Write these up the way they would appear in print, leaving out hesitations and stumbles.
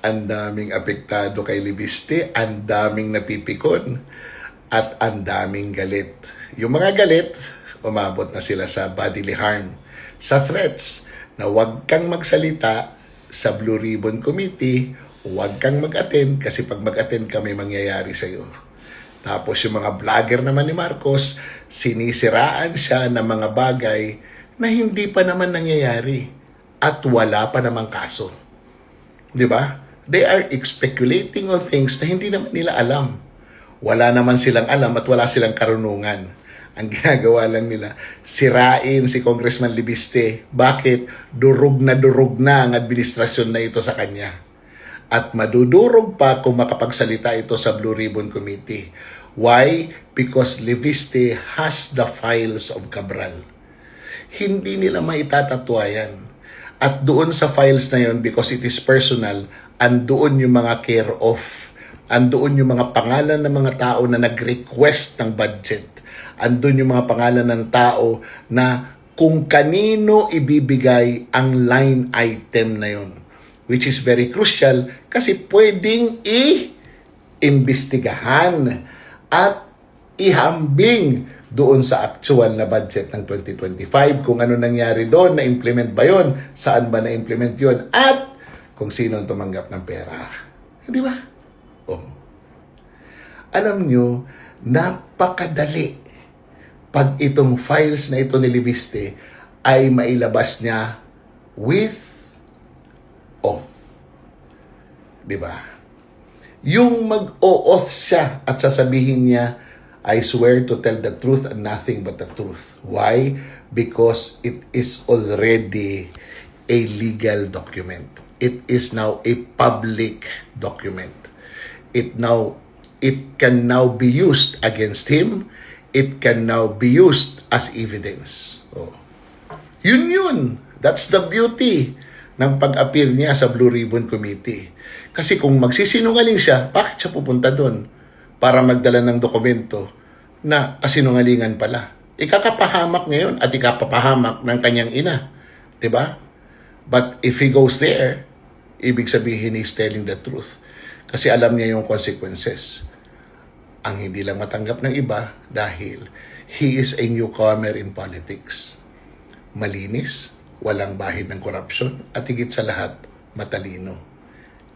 ang daming apektado kay Libiste, ang daming napipikon, at ang daming galit. Yung mga galit, umabot na sila sa bodily harm, sa threats, na huwag kang magsalita sa Blue Ribbon Committee, huwag kang mag-attend kasi pag mag-attend ka may mangyayari sa'yo. Tapos yung mga vlogger naman ni Marcos, sinisiraan siya ng mga bagay na hindi pa naman nangyayari at wala pa namang kaso. Di ba? They are speculating on things na hindi naman nila alam. Wala naman silang alam at wala silang karunungan. Ang ginagawa lang nila, sirain si Congressman Libiste. Bakit? Durog na ang administrasyon na ito sa kanya. At madudurog pa kung makapagsalita ito sa Blue Ribbon Committee. Why? Because Libiste has the files of Cabral. Hindi nila maitatatwa yan. At doon sa files na yon, because it is personal, andoon yung mga care of, andoon yung mga pangalan ng mga tao na nag-request ng budget, andoon yung mga pangalan ng tao na kung kanino ibibigay ang line item na yon, which is very crucial kasi pwedeng i-imbestigahan at ihambing doon sa actual na budget ng 2025, kung ano nangyari doon, na-implement ba yun, saan ba na-implement yun, at kung sino ang tumanggap ng pera. Di ba? Oh. Alam nyo, napakadali pag itong files na ito ni Libiste ay mailabas niya with oath. Di ba? Yung mag-o-oath siya at sasabihin niya, I swear to tell the truth and nothing but the truth. Why? Because it is already a legal document. It is now a public document. It can now be used against him. It can now be used as evidence. Oh. Yun. That's the beauty ng pag-appear niya sa Blue Ribbon Committee. Kasi kung magsisinungaling siya, bakit siya pupunta doon? Para magdala ng dokumento na kasinungalingan pala. Ikakapahamak ngayon at ikapapahamak ng kanyang ina. Diba? But if he goes there, ibig sabihin he's telling the truth. Kasi alam niya yung consequences. Ang hindi lang matanggap ng iba dahil he is a newcomer in politics. Malinis, walang bahid ng korupsyon, at higit sa lahat, matalino.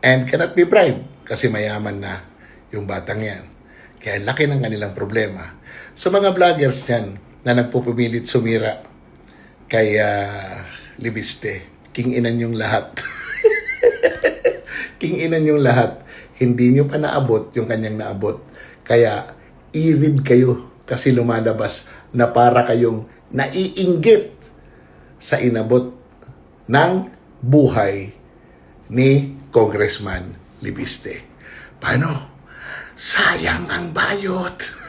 And cannot be bribed kasi mayaman na yung batang yan. Kaya laki ng kanilang problema. So mga vloggers yan na nagpupumilit sumira kay Libiste, kinginan yung lahat. Kinginan yung lahat. Hindi nyo pa naabot yung kanyang naabot. Kaya i-read kayo kasi lumalabas na para kayong naiinggit sa inabot ng buhay ni Congressman Libiste. Paano? Sayang ang bayot.